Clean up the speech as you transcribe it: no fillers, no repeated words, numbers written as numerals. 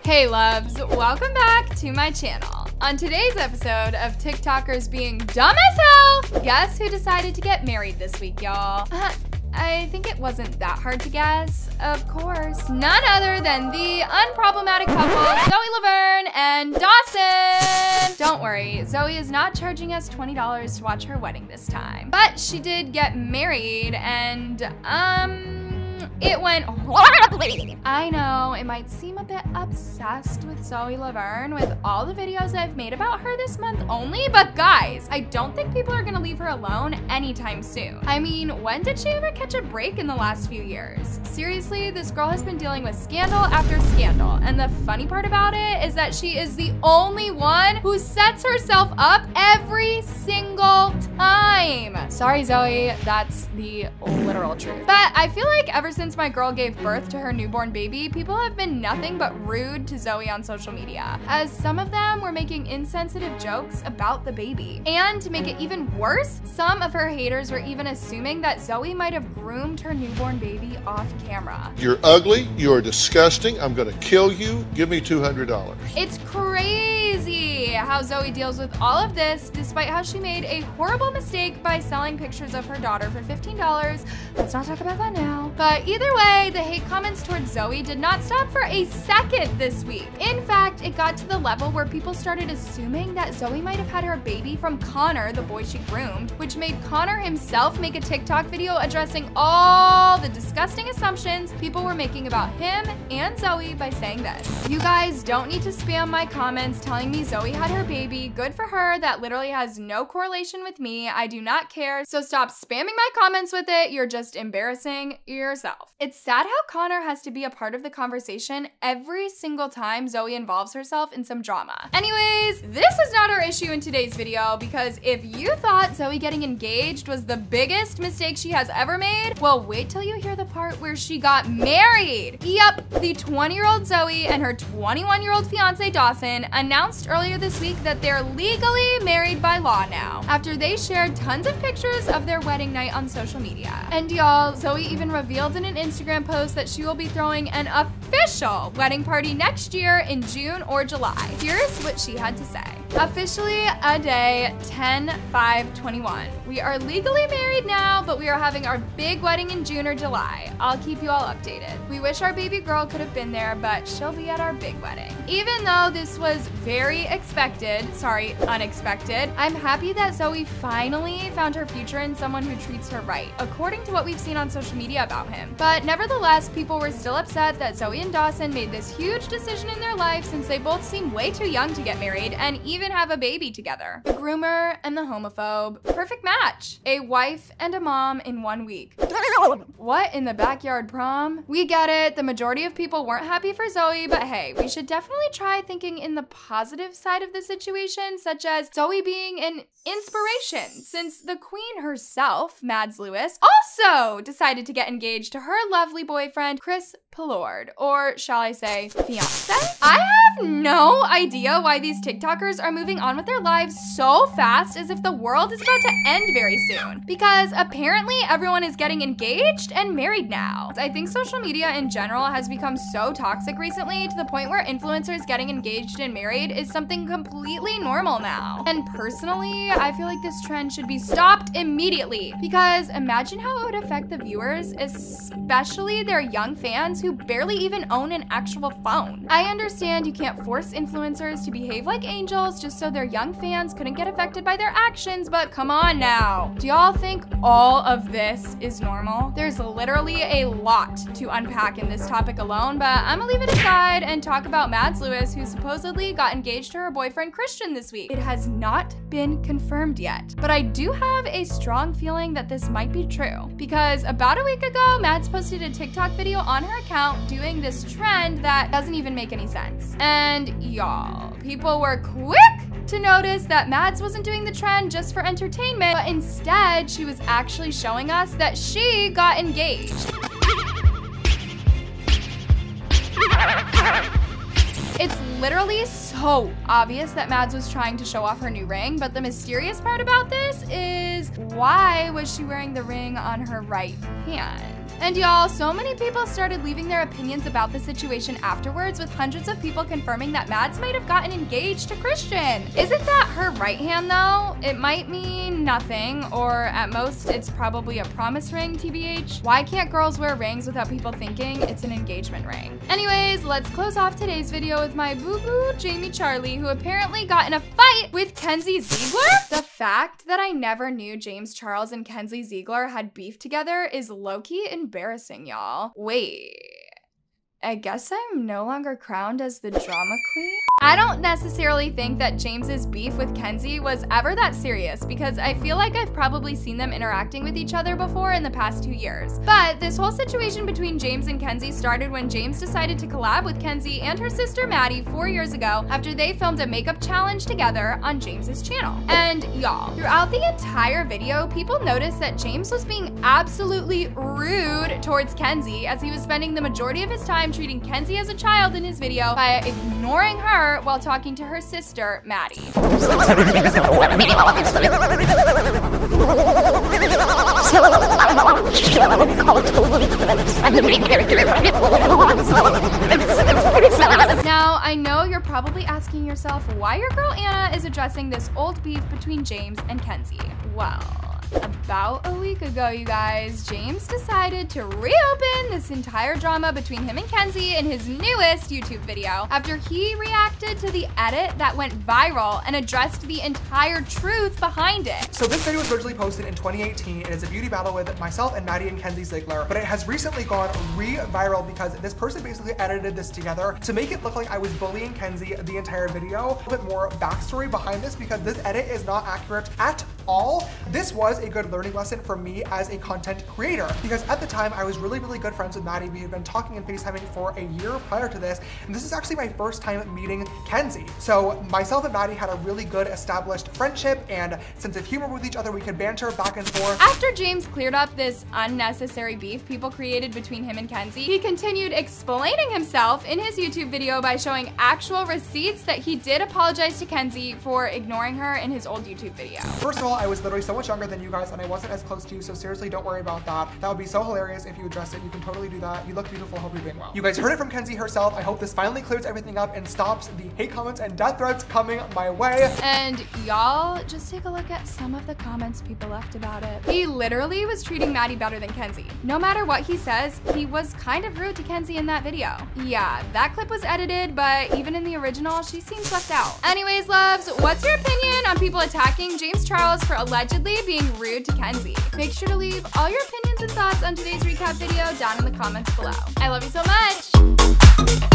Hey loves, welcome back to my channel. On today's episode of TikTokers being dumb as hell, guess who decided to get married this week, y'all? I think it wasn't that hard to guess. Of course, none other than the unproblematic couple, Zoe Laverne and Dawson. Don't worry, Zoe is not charging us $20 to watch her wedding this time. But she did get married and, it went horribly. I know, it might seem a bit obsessed with Zoe Laverne with all the videos I've made about her this month only, but guys, I don't think people are gonna leave her alone anytime soon. I mean, when did she ever catch a break in the last few years? Seriously, this girl has been dealing with scandal after scandal, and the funny part about it is that she is the only one who sets herself up every single time. Sorry, Zoe, that's the literal truth. But I feel like ever since my girl gave birth to her newborn baby, people have been nothing but rude to Zoe on social media, as some of them were making insensitive jokes about the baby. And to make it even worse, some of her haters were even assuming that Zoe might have groomed her newborn baby off camera. You're ugly, you're disgusting, I'm gonna kill you, give me $200. It's crazy how Zoe deals with all of this, despite how she made a horrible mistake by selling pictures of her daughter for $15. Let's not talk about that now. But either way, the hate comments towards Zoe did not stop for a second this week. In fact, it got to the level where people started assuming that Zoe might have had her baby from Connor, the boy she groomed, which made Connor himself make a TikTok video addressing all the disgusting assumptions people were making about him and Zoe by saying this. You guys don't need to spam my comments telling me Zoe had her baby. Good for her. That literally has no correlation with me. I do not care. So stop spamming my comments with it. You're just embarrassing yourself. It's sad how Connor has to be a part of the conversation every single time Zoe involves herself in some drama. Anyways, this is not our issue in today's video, because if you thought Zoe getting engaged was the biggest mistake she has ever made, well, wait till you hear the part where she got married. Yep, the 20-year-old Zoe and her 21-year-old fiance Dawson announced earlier this week that they're legally married by law now, after they shared tons of pictures of their wedding night on social media. And y'all, Zoe even revealed in an Instagram post that she will be throwing an official wedding party next year in June or July. Here's what she had to say. Officially a day 10/5/21. We are legally married now, but we are having our big wedding in June or July. I'll keep you all updated. We wish our baby girl could have been there, but she'll be at our big wedding. Even though this was very unexpected, I'm happy that Zoe finally found her future in someone who treats her right, according to what we've seen on social media about him. But nevertheless, people were still upset that Zoe and Dawson made this huge decision in their life, since they both seem way too young to get married and even have a baby together. The groomer and the homophobe. Perfect match. A wife and a mom in 1 week. What in the backyard prom? We get it. The majority of people weren't happy for Zoe, but hey, we should definitely try thinking in the positive side of the situation, such as Zoe being an inspiration, since the queen herself, Mads Lewis, also decided to get engaged to her lovely boyfriend, Chris Pilord, or shall I say, fiance? I have no idea why these TikTokers are moving on with their lives so fast, as if the world is about to end very soon, because apparently everyone is getting engaged and married now. I think social media in general has become so toxic recently, to the point where influencers getting engaged and married is something completely normal now. And personally, I feel like this trend should be stopped immediately, because imagine how it would affect the viewers, especially their young fans who barely even own an actual phone. I understand you can't force influencers to behave like angels just so their young fans couldn't get affected by their actions, but come on now. Do y'all think all of this is normal? There's literally a lot to unpack in this topic alone, but I'm gonna leave it aside and talk about Mads Lewis, who supposedly got engaged to her boyfriend Christian this week. It has not been confirmed yet, but I do have a strong feeling that this might be true, because about a week ago, Mads posted a TikTok video on her account doing this trend that doesn't even make any sense. And y'all, people were quick to notice that Mads wasn't doing the trend just for entertainment, but instead she was actually showing us that she got engaged. It's literally so obvious that Mads was trying to show off her new ring, but the mysterious part about this is, why was she wearing the ring on her right hand? And y'all, so many people started leaving their opinions about the situation afterwards, with hundreds of people confirming that Mads might have gotten engaged to Christian. Isn't that her right hand though? It might mean nothing, or at most it's probably a promise ring, TBH. Why can't girls wear rings without people thinking it's an engagement ring? Anyways, let's close off today's video with my boo-boo Jamie Charlie, who apparently got in a fight with Kenzie Ziegler. The fact that I never knew James Charles and Kenzie Ziegler had beef together is low-key embarrassing, y'all. Wait, I guess I'm no longer crowned as the drama queen? I don't necessarily think that James's beef with Kenzie was ever that serious, because I feel like I've probably seen them interacting with each other before in the past 2 years. But this whole situation between James and Kenzie started when James decided to collab with Kenzie and her sister Maddie 4 years ago after they filmed a makeup challenge together on James's channel. And y'all, throughout the entire video, people noticed that James was being absolutely rude towards Kenzie, as he was spending the majority of his time treating Kenzie as a child in his video by ignoring her while talking to her sister, Maddie. Now, I know you're probably asking yourself why your girl Anna is addressing this old beef between James and Kenzie. Well, about a week ago, you guys, James decided to reopen this entire drama between him and Kenzie in his newest YouTube video after he reacted to the edit that went viral and addressed the entire truth behind it. So this video was originally posted in 2018. It is a beauty battle with myself and Maddie and Kenzie Ziegler, but it has recently gone re-viral because this person basically edited this together to make it look like I was bullying Kenzie the entire video. A little bit more backstory behind this, because this edit is not accurate at all. This was a good learning lesson for me as a content creator, because at the time I was really good friends with Maddie. We had been talking and FaceTiming for a year prior to this, and this is actually my first time meeting Kenzie. So myself and Maddie had a really good established friendship and sense of humor with each other. We could banter back and forth. After James cleared up this unnecessary beef people created between him and Kenzie, he continued explaining himself in his YouTube video by showing actual receipts that he did apologize to Kenzie for ignoring her in his old YouTube video. First of all, I was literally so much younger than you guys, and I wasn't as close to you, so seriously, don't worry about that. That would be so hilarious if you addressed it. You can totally do that. You look beautiful. Hope you're doing well. You guys heard it from Kenzie herself. I hope this finally clears everything up and stops the hate comments and death threats coming my way. And y'all, just take a look at some of the comments people left about it. He literally was treating Maddie better than Kenzie. No matter what he says, he was kind of rude to Kenzie in that video. Yeah, that clip was edited, but even in the original, she seems left out. Anyways, loves, what's your opinion on people attacking James Charles for allegedly being rude to Kenzie? Make sure to leave all your opinions and thoughts on today's recap video down in the comments below. I love you so much.